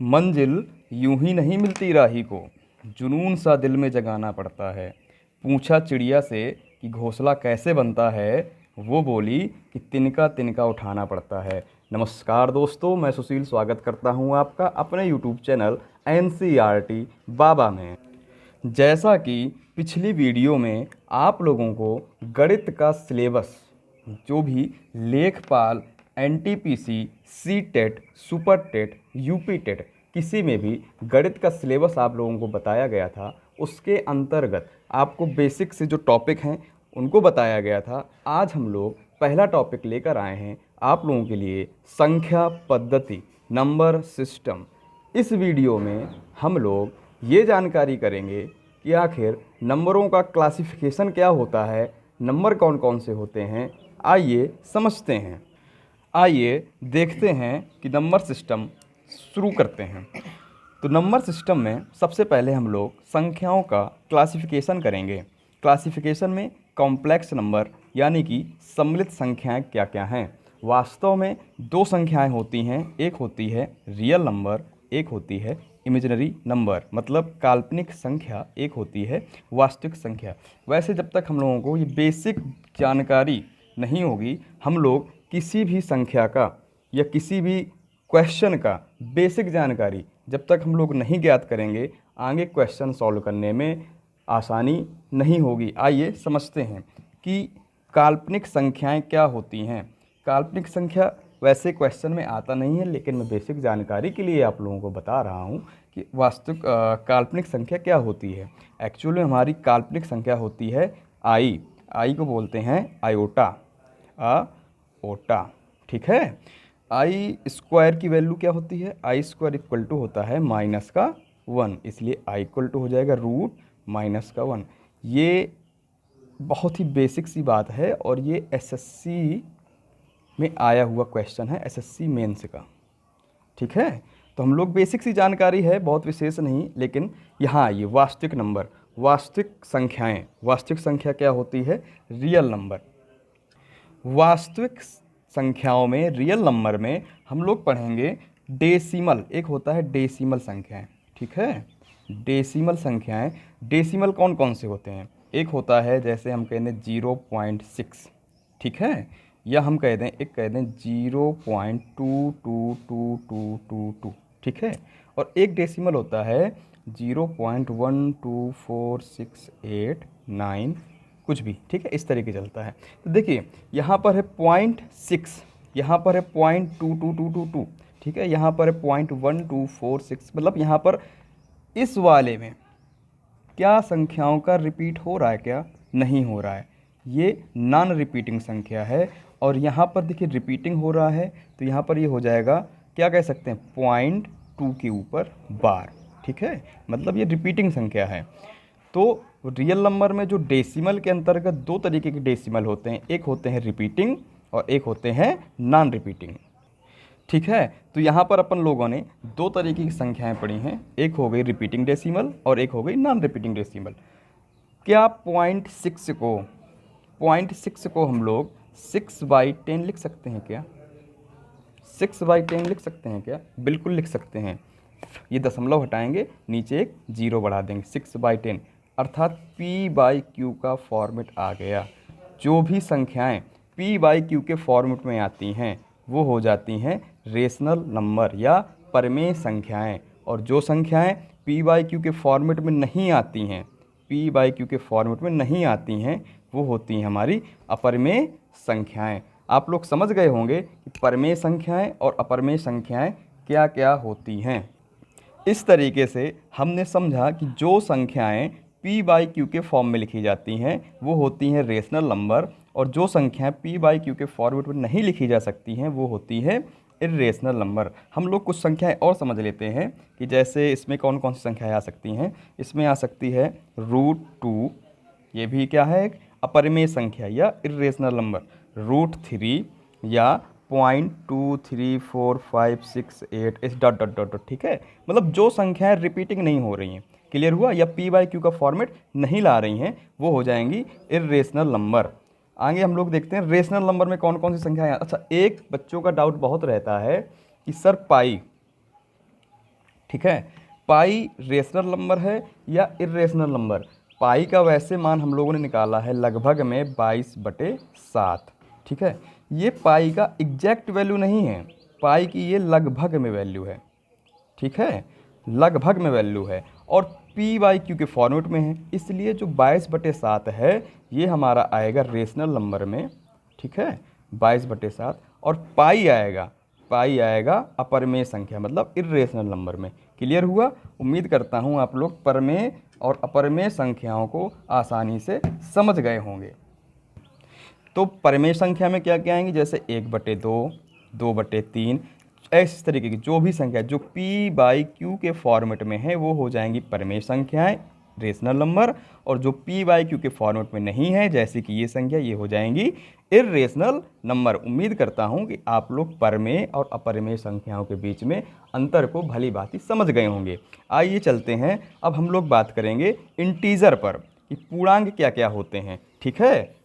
मंजिल यूं ही नहीं मिलती राही को, जुनून सा दिल में जगाना पड़ता है। पूछा चिड़िया से कि घोंसला कैसे बनता है, वो बोली कि तिनका तिनका उठाना पड़ता है। नमस्कार दोस्तों, मैं सुशील स्वागत करता हूं आपका अपने यूट्यूब चैनल NCERT बाबा में। जैसा कि पिछली वीडियो में आप लोगों को गणित का सिलेबस जो भी लेखपाल, NTPC, CTET, super TET, UP TET किसी में भी गणित का सिलेबस आप लोगों को बताया गया था, उसके अंतर्गत आपको बेसिक से जो टॉपिक हैं उनको बताया गया था। आज हम लोग पहला टॉपिक लेकर आए हैं आप लोगों के लिए, संख्या पद्धति, नंबर सिस्टम। इस वीडियो में हम लोग ये जानकारी करेंगे कि आखिर नंबरों का क्लासिफिकेशन क्या होता है, नंबर कौन कौन से होते हैं। आइए समझते हैं, आइए देखते हैं कि नंबर सिस्टम शुरू करते हैं। तो नंबर सिस्टम में सबसे पहले हम लोग संख्याओं का क्लासिफिकेशन करेंगे। क्लासिफिकेशन में कॉम्प्लेक्स नंबर यानी कि सम्मिलित संख्याएं क्या क्या हैं। वास्तव में दो संख्याएं होती हैं, एक होती है रियल नंबर, एक होती है इमेजिनरी नंबर, मतलब काल्पनिक संख्या, एक होती है वास्तविक संख्या। वैसे जब तक हम लोगों को ये बेसिक जानकारी नहीं होगी, हम लोग किसी भी संख्या का या किसी भी क्वेश्चन का बेसिक जानकारी जब तक हम लोग नहीं ज्ञात करेंगे, आगे क्वेश्चन सॉल्व करने में आसानी नहीं होगी। आइए समझते हैं कि काल्पनिक संख्याएं क्या होती हैं। काल्पनिक संख्या वैसे क्वेश्चन में आता नहीं है, लेकिन मैं बेसिक जानकारी के लिए आप लोगों को बता रहा हूँ कि वास्तविक काल्पनिक संख्या क्या होती है। एक्चुअली में हमारी काल्पनिक संख्या होती है आई को बोलते हैं आयोटा, ओटा, ठीक है। आई स्क्वायर की वैल्यू क्या होती है, आई स्क्वायर इक्वल टू होता है -1, इसलिए आई इक्वल टू हो जाएगा √-1। ये बहुत ही बेसिक सी बात है और ये SSC में आया हुआ क्वेश्चन है, SSC मेंस का, ठीक है। तो हम लोग बेसिक सी जानकारी है, बहुत विशेष नहीं। लेकिन यहाँ आइए, वास्तविक नंबर, वास्तविक संख्याएं। वास्तविक संख्या क्या होती है, रियल नंबर। वास्तविक संख्याओं में, रियल नंबर में हम लोग पढ़ेंगे डेसिमल। एक होता है डेसिमल संख्याएं, ठीक है। डेसिमल संख्याएं, डेसिमल कौन कौन से होते हैं। एक होता है, जैसे हम कहते हैं 0.6, ठीक है, या हम कह दें, एक कह दें 0.222222, ठीक है। और एक डेसिमल होता है 0.124689 कुछ भी, ठीक है, इस तरीके चलता है। तो देखिए यहाँ पर है 0.6, यहाँ पर है 0.2222, ठीक है, यहाँ पर है 0.1246, मतलब यहाँ पर इस वाले में क्या संख्याओं का रिपीट हो रहा है, क्या नहीं हो रहा है, ये नॉन रिपीटिंग संख्या है। और यहाँ पर देखिए रिपीटिंग हो रहा है, तो यहाँ पर ये हो जाएगा, क्या कह सकते हैं, 0.2 के ऊपर बार, ठीक है, मतलब ये रिपीटिंग संख्या है। तो रियल नंबर में जो डेसिमल के अंतर्गत दो तरीके के डेसिमल होते हैं, एक होते हैं रिपीटिंग और एक होते हैं नॉन रिपीटिंग, ठीक है। तो यहाँ पर अपन लोगों ने दो तरीके की संख्याएं पढ़ी हैं, एक हो गई रिपीटिंग डेसिमल और एक हो गई नॉन रिपीटिंग डेसिमल। क्या 0.6 को हम लोग 6/10 लिख सकते हैं क्या, 6/10 लिख सकते हैं क्या, बिल्कुल लिख सकते हैं। ये दशमलव हटाएंगे, नीचे एक 0 बढ़ा देंगे, 6/10, अर्थात P/Q का फॉर्मेट आ गया। जो भी संख्याएं P/Q के फॉर्मेट में आती हैं वो हो जाती हैं रेशनल नंबर या परमेय संख्याएं, और जो संख्याएं P/Q के फॉर्मेट में नहीं आती हैं, P/Q के फॉर्मेट में नहीं आती हैं, वो होती हैं हमारी अपरमेय संख्याएं। आप लोग समझ गए होंगे कि परमेय संख्याएं और अपरमेय संख्याएं क्या क्या होती हैं। इस तरीके से हमने समझा कि जो संख्याएं P/Q के फॉर्म में लिखी जाती हैं वो होती हैं रेशनल नंबर, और जो संख्याएं P/Q के फॉर्मेट में नहीं लिखी जा सकती हैं वो होती है इर्रेशनल नंबर। हम लोग कुछ संख्याएं और समझ लेते हैं कि जैसे इसमें कौन कौन सी संख्याएं आ सकती हैं। इसमें आ सकती है √2, ये भी क्या है, एक अपरिमेय संख्या या इर्रेशनल नंबर। √3 या 0.23456 इस डॉट डॉट डॉट डॉट, ठीक है, मतलब जो संख्याएं रिपीटिंग नहीं हो रही हैं, क्लियर हुआ, या P/Q का फॉर्मेट नहीं ला रही हैं, वो हो जाएंगी इर्रेशनल नंबर। आगे हम लोग देखते हैं रेशनल नंबर में कौन कौन सी संख्याएं। अच्छा, एक बच्चों का डाउट बहुत रहता है कि सर ठीक है। पाई रेशनल नंबर है या इर्रेशनल नंबर? पाई का वैसे मान हम लोगों ने निकाला है लगभग में 22/7, ठीक है। ये पाई का एग्जैक्ट वैल्यू नहीं है, पाई की ये लगभग में वैल्यू है, ठीक है, लगभग में वैल्यू है, और पी बाई क्यू के फॉर्मेट में है, इसलिए जो 22/7 है ये हमारा आएगा रेशनल नंबर में, ठीक है, 22/7। और पाई आएगा अपरमेय संख्या मतलब इर्रेशनल नंबर में। क्लियर हुआ? उम्मीद करता हूँ आप लोग परमेय और अपरमेय संख्याओं को आसानी से समझ गए होंगे। तो परमेय संख्या में क्या क्या आएंगी, जैसे 1/2, 2/3, इस तरीके की जो भी संख्या जो पी बाई क्यू के फॉर्मेट में है वो हो जाएंगी परमेय संख्याएं, रेशनल नंबर, और जो पी बाई क्यू के फॉर्मेट में नहीं है जैसे कि ये संख्या, ये हो जाएंगी इर्रेशनल नंबर। उम्मीद करता हूँ कि आप लोग परमेय और अपरमेय संख्याओं के बीच में अंतर को भली भांति समझ गए होंगे। आइए चलते हैं, अब हम लोग बात करेंगे इंटीजर पर कि पूर्णांक क्या क्या होते हैं, ठीक है।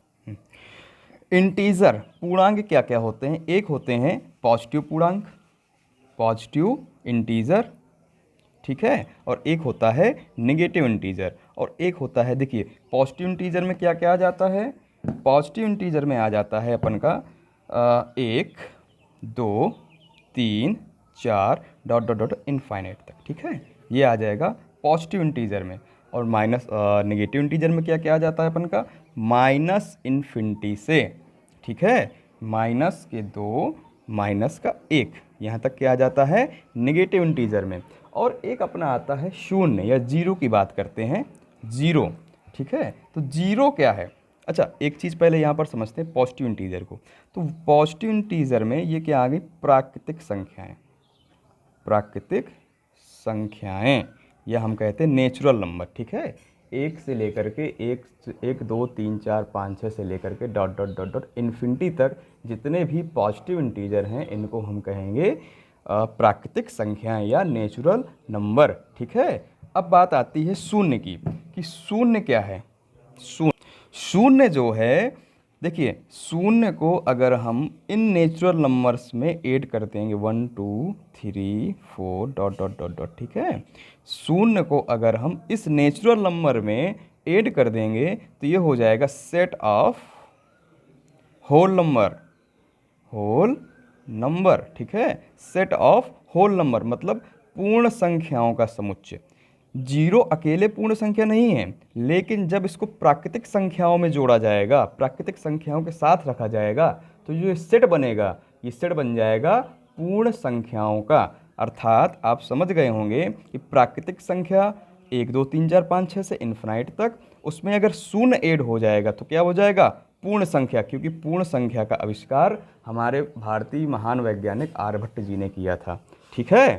इंटीजर पूर्णांक क्या क्या होते हैं? एक होते हैं पॉजिटिव पूर्णांक, पॉजिटिव इंटीजर, ठीक है, और एक होता है नेगेटिव इंटीजर, और एक होता है, देखिए पॉजिटिव इंटीजर में क्या क्या आ जाता है? पॉजिटिव इंटीजर में आ जाता है अपन का 1, 2, 3, 4 डॉट डॉट डॉट इनफाइनाइट तक, ठीक है, ये आ जाएगा पॉजिटिव इंटीजर में। और माइनस नेगेटिव इंटीजर में क्या क्या आ जाता है अपन का? माइनस इन्फिनिटी से, ठीक है, माइनस के 2, माइनस का 1, यहाँ तक क्या आ जाता है नेगेटिव इंटीजर में। और एक अपना आता है शून्य या जीरो की बात करते हैं, जीरो, ठीक है। तो जीरो क्या है? अच्छा, एक चीज़ पहले यहाँ पर समझते हैं पॉजिटिव इंटीजर को। तो पॉजिटिव इंटीजर में ये क्या आ गई? प्राकृतिक संख्याएं, प्राकृतिक संख्याएं, या हम कहते हैं नेचुरल नंबर, ठीक है। 1 से लेकर के 1, 2, 3, 4, 5, 6 से लेकर के dot dot dot dot infinity तक जितने भी पॉजिटिव इंटीजर हैं इनको हम कहेंगे प्राकृतिक संख्याएं या नेचुरल नंबर, ठीक है। अब बात आती है शून्य की, कि शून्य क्या है? शून्य जो है, देखिए शून्य को अगर हम इन नेचुरल नंबर्स में ऐड कर देंगे 1, 2, 3, 4 डॉट डॉट डॉट डॉट, ठीक है, शून्य को अगर हम इस नेचुरल नंबर में ऐड कर देंगे तो ये हो जाएगा set of whole number, whole number, ठीक है, सेट ऑफ होल नंबर मतलब पूर्ण संख्याओं का समुच्चय। जीरो अकेले पूर्ण संख्या नहीं है, लेकिन जब इसको प्राकृतिक संख्याओं में जोड़ा जाएगा, प्राकृतिक संख्याओं के साथ रखा जाएगा, तो जो सेट बनेगा, ये सेट बन जाएगा पूर्ण संख्याओं का। अर्थात आप समझ गए होंगे कि प्राकृतिक संख्या 1, 2, 3, 4, 5, 6 से इन्फिनाइट तक, उसमें अगर शून्य ऐड हो जाएगा तो क्या हो जाएगा? पूर्ण संख्या, क्योंकि पूर्ण संख्या का आविष्कार हमारे भारतीय महान वैज्ञानिक आर्यभट्ट जी ने किया था, ठीक है।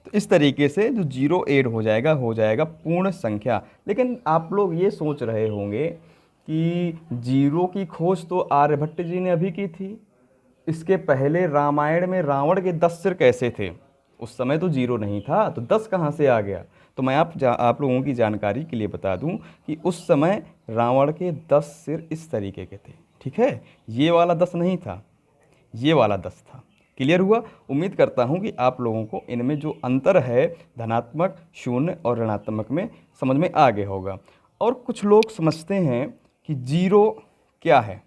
तो इस तरीके से जो जीरो ऐड हो जाएगा पूर्ण संख्या। लेकिन आप लोग ये सोच रहे होंगे कि जीरो की खोज तो आर्यभट्ट जी ने अभी की थी, इसके पहले रामायण में रावण के 10 सिर कैसे थे? उस समय तो जीरो नहीं था, तो 10 कहाँ से आ गया? तो मैं आप लोगों की जानकारी के लिए बता दूं कि उस समय रावण के 10 सिर इस तरीके के थे, ठीक है, ये वाला 10 नहीं था, ये वाला 10 था। क्लियर हुआ? उम्मीद करता हूं कि आप लोगों को इनमें जो अंतर है धनात्मक, शून्य और ऋणात्मक में समझ में आ गया होगा। और कुछ लोग समझते हैं कि जीरो क्या है।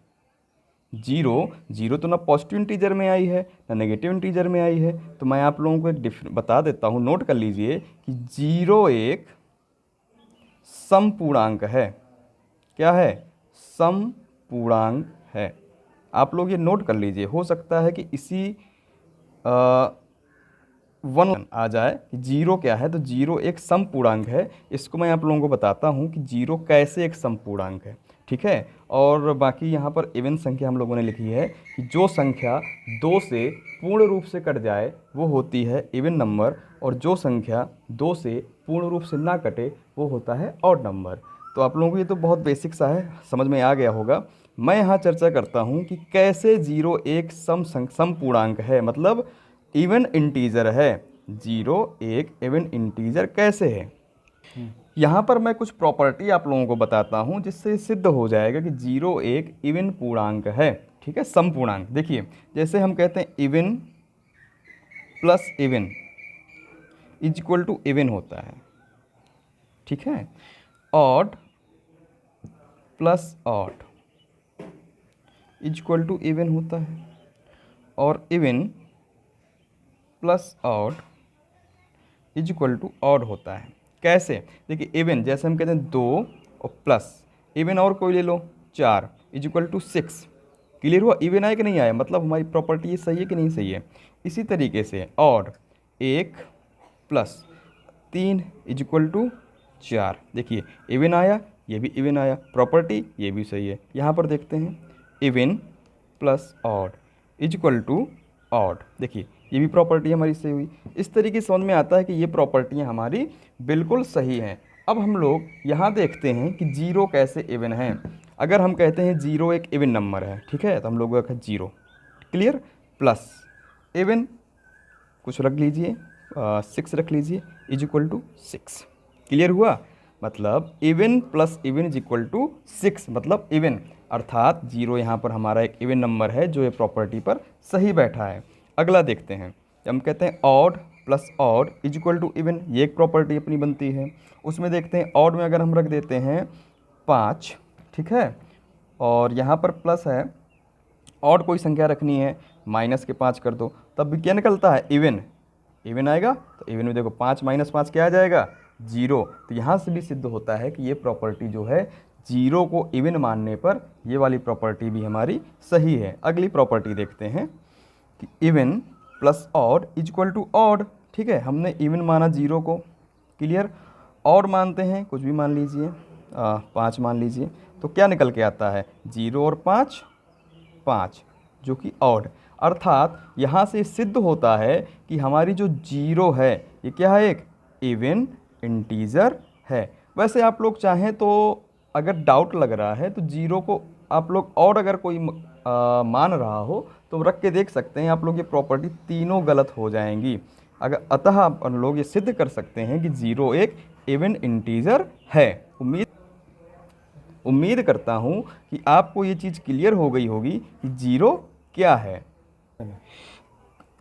जीरो तो ना पॉजिटिव इंटीजर में आई है ना नेगेटिव इंटीजर में आई है। तो मैं आप लोगों को एक बता देता हूँ, नोट कर लीजिए कि जीरो एक समपूर्णांक है। क्या है? समपूर्णांक है। आप लोग ये नोट कर लीजिए, हो सकता है कि इसी 1 आ जाए कि जीरो क्या है। तो जीरो एक समपूर्णांक है। इसको मैं आप लोगों को बताता हूँ कि जीरो कैसे एक समपूर्णांक है, ठीक है। और बाकी यहाँ पर इवन संख्या हम लोगों ने लिखी है कि जो संख्या 2 से पूर्ण रूप से कट जाए वो होती है इवन नंबर, और जो संख्या 2 से पूर्ण रूप से ना कटे वो होता है ऑड नंबर। तो आप लोगों को ये तो बहुत बेसिक सा है, समझ में आ गया होगा। मैं यहाँ चर्चा करता हूँ कि कैसे जीरो एक समपूर्णांक है, मतलब इवन इंटीजर है। जीरो एक इवन इंटीजर कैसे है, यहाँ पर मैं कुछ प्रॉपर्टी आप लोगों को बताता हूँ जिससे सिद्ध हो जाएगा कि जीरो एक इवन पूर्णांक है, ठीक है, समपूर्णांक। देखिए जैसे हम कहते हैं even plus even, is equal to even होता है, ठीक है। Odd plus odd is equal to even होता है, और even plus odd is equal to odd होता है। कैसे? देखिए इवन जैसे हम कहते हैं 2 और प्लस इवन और कोई ले लो 4 इज इक्वल टू 6। क्लियर हुआ? इवन आया कि नहीं आया, मतलब हमारी प्रॉपर्टी सही है कि नहीं सही है। इसी तरीके से odd 1 plus 3 is equal to 4। देखिए इवन आया, ये भी इवन आया, प्रॉपर्टी ये भी सही है। यहाँ पर देखते हैं even plus odd is equal to odd, देखिए ये भी प्रॉपर्टी हमारी सही हुई। इस तरीके से समझ में आता है कि ये प्रॉपर्टियाँ हमारी बिल्कुल सही हैं। अब हम लोग यहाँ देखते हैं कि जीरो कैसे इवन है। अगर हम कहते हैं जीरो एक इवन नंबर है, ठीक है, तो हम लोग रखा जीरो, क्लियर, प्लस इवन कुछ रख लीजिए 6 रख लीजिए इज इक्वल टू 6। क्लियर हुआ? मतलब even plus even is equal to 6, मतलब इवन, अर्थात जीरो यहाँ पर हमारा एक इवन नंबर है जो ये प्रॉपर्टी पर सही बैठा है। अगला देखते हैं, हम कहते हैं odd plus odd is equal to even, ये एक प्रॉपर्टी अपनी बनती है। उसमें देखते हैं ऑड में अगर हम रख देते हैं 5, ठीक है, और यहाँ पर प्लस है, ऑड कोई संख्या रखनी है माइनस के 5 कर दो, तब भी क्या निकलता है? इवन। इवन आएगा तो इवन में देखो 5 माइनस 5 क्या आ जाएगा? 0। तो यहाँ से भी सिद्ध होता है कि ये प्रॉपर्टी जो है जीरो को इवन मानने पर ये वाली प्रॉपर्टी भी हमारी सही है। अगली प्रॉपर्टी देखते हैं कि even plus odd is equal to odd, ठीक है, हमने इवन माना जीरो को, क्लियर, ऑड मानते हैं कुछ भी मान लीजिए 5 मान लीजिए, तो क्या निकल के आता है? 0 और 5 5, जो कि ऑड। अर्थात यहाँ से सिद्ध होता है कि हमारी जो जीरो है ये क्या है? एक इवन इंटीजर है। वैसे आप लोग चाहें तो अगर डाउट लग रहा है तो जीरो को आप लोग और अगर कोई मान रहा हो तो रख के देख सकते हैं आप लोग, ये प्रॉपर्टी तीनों गलत हो जाएंगी। अगर अतः हम लोग ये सिद्ध कर सकते हैं कि जीरो एक इवन इंटीजर है। उम्मीद करता हूँ कि आपको ये चीज़ क्लियर हो गई होगी कि जीरो क्या है।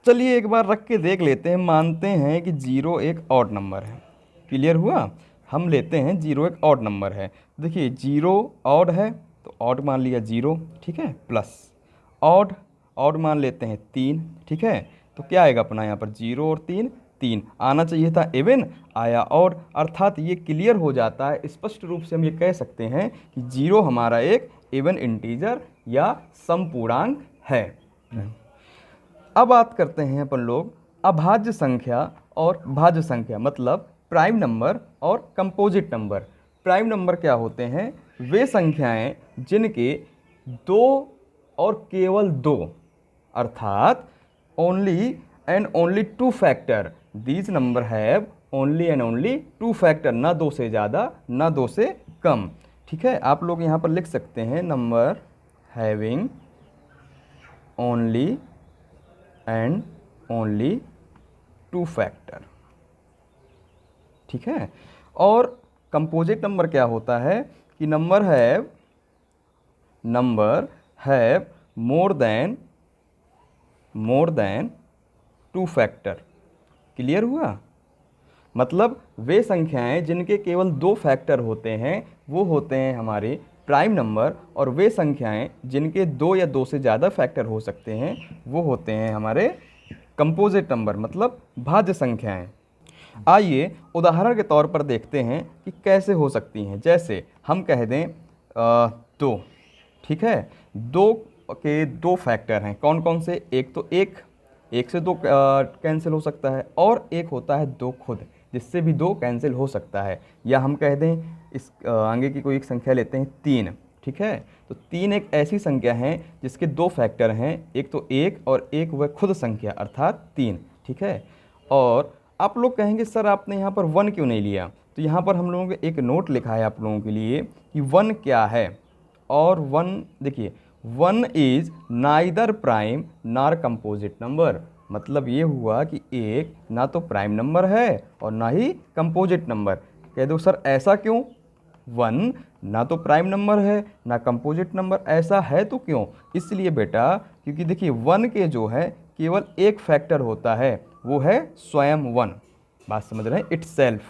चलिए एक बार रख के देख लेते हैं। मानते हैं कि जीरो एक ऑड नंबर है, क्लियर हुआ? हम लेते हैं जीरो एक ऑड नंबर है। देखिए जीरो ऑड है तो ऑड मान लिया जीरो, ठीक है, प्लस ऑड मान लेते हैं 3, ठीक है, तो क्या आएगा अपना यहाँ पर? जीरो और 3 आना चाहिए था इवन, आया ऑड। अर्थात ये क्लियर हो जाता है, स्पष्ट रूप से हम ये कह सकते हैं कि जीरो हमारा एक इवन इंटीजर या समपूर्णांक है। अब बात करते हैं अपन लोग अभाज्य संख्या और भाज्य संख्या, मतलब प्राइम नंबर और कंपोजिट नंबर। प्राइम नंबर क्या होते हैं? वे संख्याएं जिनके 2 और केवल 2, अर्थात only and only 2 factor. These number have only and only 2 factor, ना 2 से ज़्यादा ना 2 से कम, ठीक है। आप लोग यहाँ पर लिख सकते हैं number having only and only 2 factor, ठीक है। और कंपोजिट नंबर क्या होता है कि number have more than 2 factor. Clear हुआ? मतलब वे संख्याएं जिनके केवल 2 फैक्टर होते हैं वो होते हैं हमारे प्राइम नंबर, और वे संख्याएं जिनके 2 या 2 से ज़्यादा फैक्टर हो सकते हैं वो होते हैं हमारे कंपोजिट नंबर, मतलब भाज्य संख्याएं। आइए उदाहरण के तौर पर देखते हैं कि कैसे हो सकती हैं। जैसे हम कह दें 2, ठीक है, 2 के 2 फैक्टर हैं, कौन कौन से? एक तो एक से 2 कैंसिल हो सकता है, और एक होता है 2 खुद, जिससे भी 2 कैंसिल हो सकता है। या हम कह दें इस आगे की कोई एक संख्या लेते हैं 3, ठीक है, तो 3 एक ऐसी संख्या है जिसके 2 फैक्टर हैं, एक तो एक और एक वह खुद संख्या अर्थात 3, ठीक है। और आप लोग कहेंगे सर आपने यहाँ पर 1 क्यों नहीं लिया? तो यहाँ पर हम लोगों ने एक नोट लिखा है आप लोगों के लिए कि 1 क्या है। और 1 देखिए 1 इज़ नाइदर प्राइम नार कंपोजिट नंबर, मतलब ये हुआ कि एक ना तो प्राइम नंबर है और ना ही कंपोजिट नंबर। कह दो सर ऐसा क्यों? 1 ना तो प्राइम नंबर है ना कंपोजिट नंबर, ऐसा है तो क्यों? इसलिए बेटा क्योंकि देखिए 1 के जो है केवल एक फैक्टर होता है, वो है स्वयं 1। बात समझ रहे हैं, इटसेल्फ।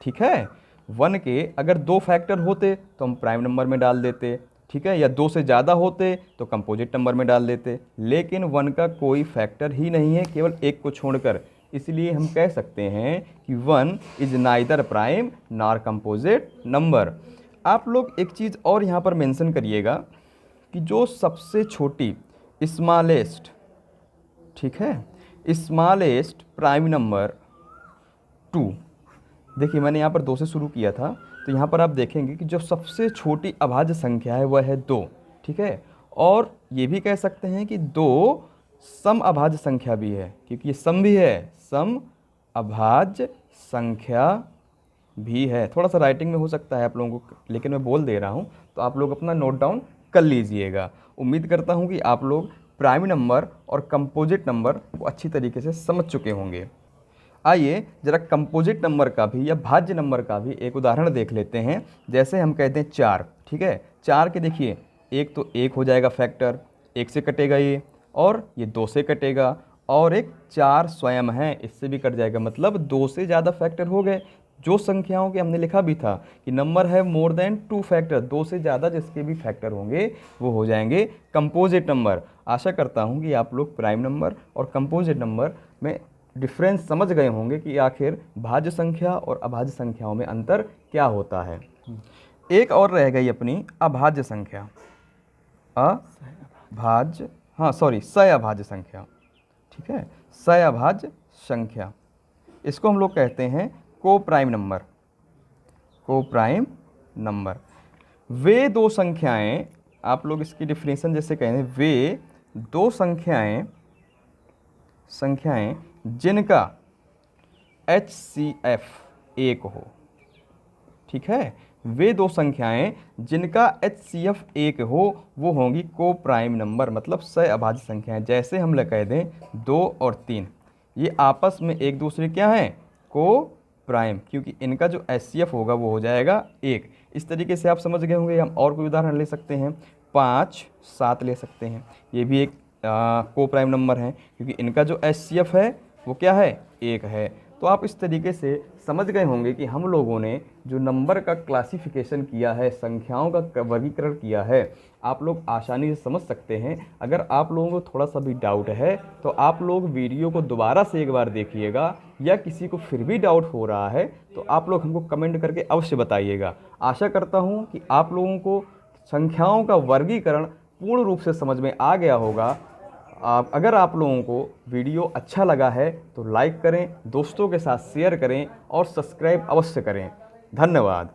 ठीक है, 1 के अगर 2 फैक्टर होते तो हम प्राइम नंबर में डाल देते, ठीक है, या 2 से ज़्यादा होते तो कंपोजिट नंबर में डाल देते, लेकिन 1 का कोई फैक्टर ही नहीं है केवल 1 को छोड़कर, इसलिए हम कह सकते हैं कि 1 is neither prime nor composite number. आप लोग एक चीज़ और यहाँ पर मेंशन करिएगा कि जो सबसे छोटी स्मॉलेस्ट, ठीक है, स्मॉलेस्ट प्राइम नंबर 2, देखिए मैंने यहाँ पर 2 से शुरू किया था, तो यहाँ पर आप देखेंगे कि जो सबसे छोटी अभाज्य संख्या है वह है 2, ठीक है, और ये भी कह सकते हैं कि 2 सम अभाज्य संख्या भी है, क्योंकि ये सम भी है, सम अभाज्य संख्या भी है। थोड़ा सा राइटिंग में हो सकता है आप लोगों को, लेकिन मैं बोल दे रहा हूँ तो आप लोग अपना नोट डाउन कर लीजिएगा। उम्मीद करता हूँ कि आप लोग प्राइम नंबर और कंपोजिट नंबर को अच्छी तरीके से समझ चुके होंगे। आइए जरा कंपोजिट नंबर का भी या भाज्य नंबर का भी एक उदाहरण देख लेते हैं। जैसे हम कहते हैं 4, ठीक है, 4 के देखिए, एक तो 1 हो जाएगा फैक्टर, 1 से कटेगा ये, और ये 2 से कटेगा, और एक 4 स्वयं है, इससे भी कट जाएगा, मतलब 2 से ज़्यादा फैक्टर हो गए। जो संख्याओं के हमने लिखा भी था कि नंबर है मोर देन 2 फैक्टर, 2 से ज़्यादा जिसके भी फैक्टर होंगे वो हो जाएंगे कंपोजिट नंबर। आशा करता हूँ कि आप लोग प्राइम नंबर और कंपोजिट नंबर में डिफरेंस समझ गए होंगे कि आखिर भाज्य संख्या और अभाज्य संख्याओं में अंतर क्या होता है। एक और रह गई अपनी अभाज्य संख्या, अभाज्य, हाँ सॉरी, सअभाज्य संख्या, ठीक है, सअभाज्य संख्या, इसको हम लोग कहते हैं को प्राइम नंबर। को प्राइम नंबर वे 2 संख्याएं, आप लोग इसकी डिफिनेशन जैसे कहें, वे 2 संख्याएं जिनका HCF 1 हो, ठीक है, वे 2 संख्याएं जिनका HCF 1 हो वो होंगी को प्राइम नंबर, मतलब सअभाज्य संख्याएं। जैसे हम लोग कह दें 2 और 3, ये आपस में एक दूसरे क्या हैं, को प्राइम, क्योंकि इनका जो HCF होगा वो हो जाएगा 1। इस तरीके से आप समझ गए होंगे। हम और कोई उदाहरण ले सकते हैं, 5, 7 ले सकते हैं, ये भी एक को प्राइम नंबर है, क्योंकि इनका जो HCF है वो क्या है, 1 है। तो आप इस तरीके से समझ गए होंगे कि हम लोगों ने जो नंबर का क्लासिफिकेशन किया है, संख्याओं का वर्गीकरण किया है, आप लोग आसानी से समझ सकते हैं। अगर आप लोगों को थोड़ा सा भी डाउट है तो आप लोग वीडियो को दोबारा से एक बार देखिएगा, या किसी को फिर भी डाउट हो रहा है तो आप लोग हमको कमेंट करके अवश्य बताइएगा। आशा करता हूँ कि आप लोगों को संख्याओं का वर्गीकरण पूर्ण रूप से समझ में आ गया होगा। अगर आप लोगों को वीडियो अच्छा लगा है तो लाइक करें, दोस्तों के साथ शेयर करें और सब्सक्राइब अवश्य करें। धन्यवाद।